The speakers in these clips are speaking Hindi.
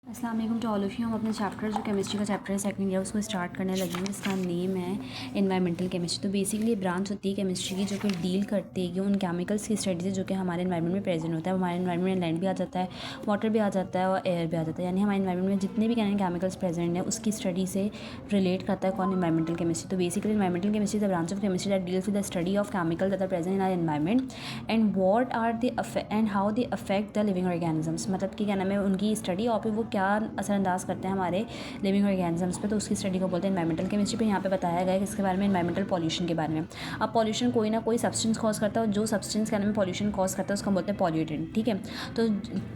अस्सलाम वालेकुम टू ऑल ऑफ़ यू। हम अपने चैप्टर जो केमिस्ट्री का चैप्टर है सेकंड ईयर उसको स्टार्ट करने लगे हैं, जिसका नेम है एनवायरमेंटल केमिस्ट्री। तो बेसिकली ये ब्रांच होती है केमिस्ट्री की जो कि डील करती है कि उन केमिकल्स की स्टडी से जो कि हमारे एनवायरनमेंट में प्रेजेंट होता है। हमारे एनवायरनमेंट में लैंड भी आ जाता है, वाटर भी आ जाता है और एयर भी आ जाता है, यानी हमारे एनवायरनमेंट में जितने भी केमिकल्स प्रेजेंट हैं उसकी स्टडी से रिलेट करता है कौन, एनवायरमेंटल केमिस्ट्री। तो basically environmental chemistry the branch of chemistry that deals with the study of chemical that are present in our environment and what are the and how they affect the living organisms. मतलब कि क्या नाम है, उनकी स्टडी और फिर वो क्या असरअंदाज करते हैं हमारे लिविंग ऑर्गेनिजम्स पे, तो उसकी स्टडी को बोलते हैं एनवायरमेंटल केमिस्ट्री। पे यहाँ पे बताया गया है कि इसके बारे में एनवायरमेंटल पॉल्यूशन के बारे में। अब पॉल्यूशन कोई ना कोई सब्सटेंस कॉज करता है और जो सब्सटेंस क्या नाम है पॉल्यूशन कॉज करता है उसको बोलते हैं पॉल्यूटेंट। ठीक है, तो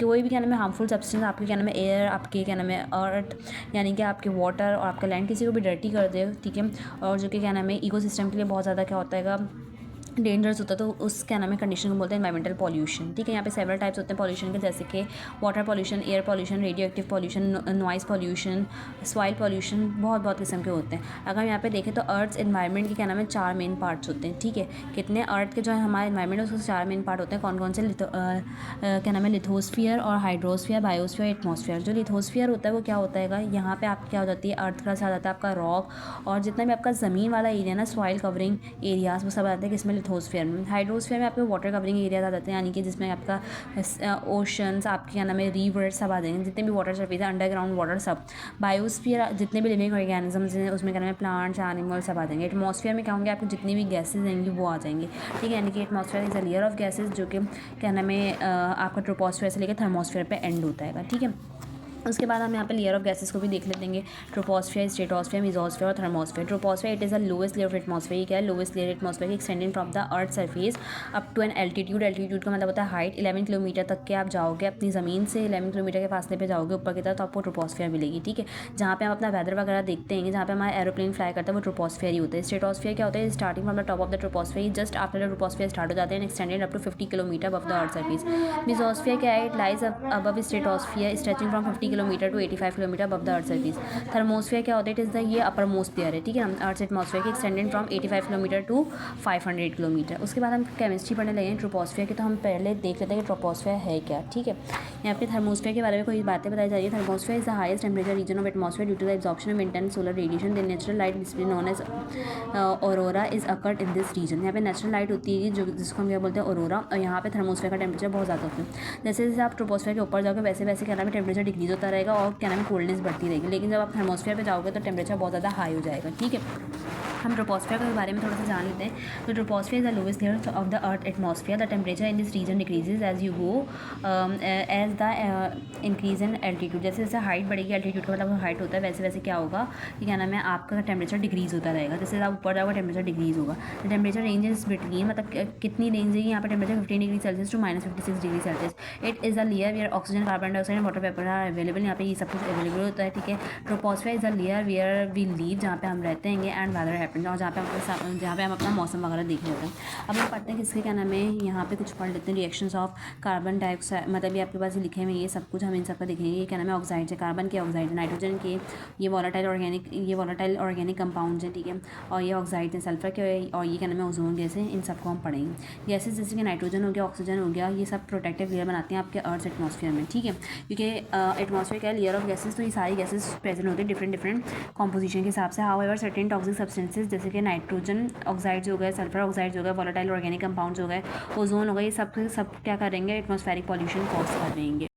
कोई भी क्या नाम है हार्मफुल सब्सटेंस आपके क्या नाम है एयर, आपके क्या नाम है अर्थ, यानी कि आपके वाटर और आपका लैंड किसी को भी डर्टी कर दे, ठीक है, और जो कि क्या नाम है इकोसिस्टम के लिए बहुत ज़्यादा क्या होता है डेंजरस होता है, तो उस क्या नाम है कंडीशन को बोलते हैं एनवायरमेंटल पॉल्यूशन। ठीक है, यहाँ पे सेवरल टाइप्स होते हैं पॉल्यूशन के, जैसे कि water pollution, air pollution, radio active pollution, noise pollution, soil pollution, बहुत बहुत किस्म के होते हैं। अगर यहाँ पे देखें तो अर्थ एनवायरनमेंट के क्या नाम है 4 मेन पार्ट्स होते हैं। ठीक है, कितने अर्थ के जो है हमारे एनवायरनमेंट है उसके 4 मेन पार्ट होते हैं। कौन कौन से क्या नाम है लिथोस्फीयर और हाइड्रोस्फीयर, बायोस्फीयर, एटमॉस्फेयर। जो लिथोस्फीयर होता है वो क्या होता है, यहाँ पे आप क्या हो जाती है अर्थ का साथ आता है आपका रॉक और जितना भी आपका ज़मीन वाला एरिया ना, सॉइल कवरिंग एरियाज, वो सब आते हैं किसमें लिथोस्फीयर में। हाइड्रोस्फीयर में आपके वाटर कवरिंग एरियाज आ जाते हैं, यानी कि जिसमें आपका ओशंस, आपके क्या नाम है रिवर सब आ जाएंगे, जितने भी वाटर सरफेस है, अंडरग्राउंड वाटर सब। बायोस्फीयर जितने भी लिविंग ऑर्गेनिजम्स हैं उसमें क्या नाम है प्लांट्स, एनिमल सब आ जाएंगे। एटमॉस्फेयर में क्या होंगे आपकी जितनी भी गैसेज आएंगी वो आ जाएंगी। ठीक है, यानी कि atmosphere is a layer of gases जो कि क्या नाम है आपका ट्रोपोस्फेयर से लेकर थर्मोस्फेयर पे एंड होता है। ठीक है, उसके बाद हम यहाँ पे लेयर ऑफ गैसेस को भी देख लेते हैं, ट्रोपोस्फेयर, स्ट्रेटोस्फेयर, मेसोस्फेयर और thermosphere. Troposphere it is the lowest layer of atmosphere. क्या है लोएस्ट लेयर एटमॉस्फेयर की, extending from the earth surface up to an altitude. Altitude का मतलब होता है हाइट, 11 किलोमीटर तक के आप जाओगे अपनी ज़मीन से, 11 किलोमीटर के फासले पे जाओगे ऊपर की तरफ तो आपको ट्रोपोस्फेयर मिलेगी। ठीक है, जहाँ पे हम अपना वेदर वगैरह देखते हैं, जहाँ पे हमारा एरोप्लेन फ्लाई करता है वो ट्रोपोस्फेयर ही होता है। स्ट्रेटोस्फेयर क्या होता है, starting from the top of the troposphere just after the troposphere start हो जाते हैं, extended up to 50 kilometre above the earth surface. Mesosphere क्या है, it lies above stratosphere stretching from 50 kilometre to 85 kilometre above the earth surface. Thermosphere क्या होता है, इट इज़ द ये अपर मोस्ट लेयर है। ठीक है, अर्थ एटमॉस्फेयर की extended from 85 kilometre to 500 kilometre. उसके बाद हम केमिस्ट्री पढ़ने लगे हैं ट्रोपोस्फेयर की, तो हम पहले देख लेते हैं कि ट्रोपोस्फेयर है क्या। ठीक है, यहाँ पे थर्मोस्फेयर के बारे में कोई बातें बताई जा रही है। Thermosphere is the highest temperature region of atmosphere due to the absorption of intense solar radiation. The natural light known as aurora is occurred in this region. यहाँ पे नेचुरल लाइट होती है जो जिसको हम क्या बोलते हैं ऑरोरा, और यहाँ पे थर्मोस्फेयर का टेम्परेचर बहुत ज़्यादा होता है। जैसे जैसे आप ट्रोपोस्फेयर के ऊपर जाओगे वैसे वैसे क्या नाम है टेम्परेचर डिक्रीज होता रहेगा और क्या नाम है कोल्डनेस बढ़ती रहेगी, लेकिन जब आप थर्मोस्फेयर पे जाओगे तो टेम्परेचर बहुत ज़्यादा हाई हो जाएगा। ठीक है, हम ट्रोपोस्फेयर के बारे में थोड़ा सा जान लेते हैं। तो troposphere is the lowest layer of the earth atmosphere. The temperature in this region decreases as you go as the increase in altitude. जैसे जैसे हाइट बढ़ेगी, एल्टीट्यूड का मतलब हाइट होता है, वैसे वैसे क्या होगा कि क्या नाम है आपका टेम्परेचर डिक्रीज होता रहेगा। जैसे आप ऊपर जाओगे टेम्परेचर डिक्रीज होगा। The temperature range is between, मतलब कितनी रेंज है यहाँ पर temperature 15 degree Celsius to -56 degree Celsius. It is a layer where oxygen, carbon dioxide and water vapour are available. यहाँ पे ये सब कुछ अवेलेबल होता है। ठीक है, troposphere is a layer where we live, जहाँ पे हम रहते हैं एंड वेदर हैपन, और जहाँ पे हम अपना मौसम वगैरह देख लेते हैं। अब हम पढ़ते हैं किसके क्या नाम है, यहाँ पे कुछ पढ़ लेते हैं रिएक्शंस ऑफ कार्बन डाइऑक्साइड, मतलब ये आपके पास लिखे हुए ये सब कुछ हम इन सबका देखेंगे। ये क्या नाम है ऑक्साइड्स है, कार्बन के ऑक्साइड, नाइट्रोजन के ये वॉलेटाइल ऑर्गेनिक कंपाउंड्स हैं। ठीक है, और ये ऑक्साइड है सल्फर के, और ये क्या नाम है ओजोन गैस है। इन सबको हम पढ़ेंगे। गैसेज जैसे कि नाइट्रोजन हो गया, ऑक्सीजन हो गया, ये सब प्रोटेक्टिव लेयर बनाते हैं आपके अर्थ एटमॉस्फेयर में। ठीक है, क्योंकि एटमॉस्फेयर क्या है लेयर ऑफ गैसेज, तो ये सारी गैसेज प्रेजेंट होते हैं डिफरेंट कॉम्पोजिशन के हिसाब से। हाउएवर सर्टेन टॉक्सिक सब्सटेंसेस जैसे कि नाइट्रोजन ऑक्साइड्स हो गए, सल्फर ऑक्साइड्स हो गए, वॉलेटाइल ऑर्गेनिक कंपाउंड्स हो गए, ओजोन हो गए, ये सब क्या करेंगे एटमॉस्फेरिक पॉल्यूशन कॉज कर देंगे।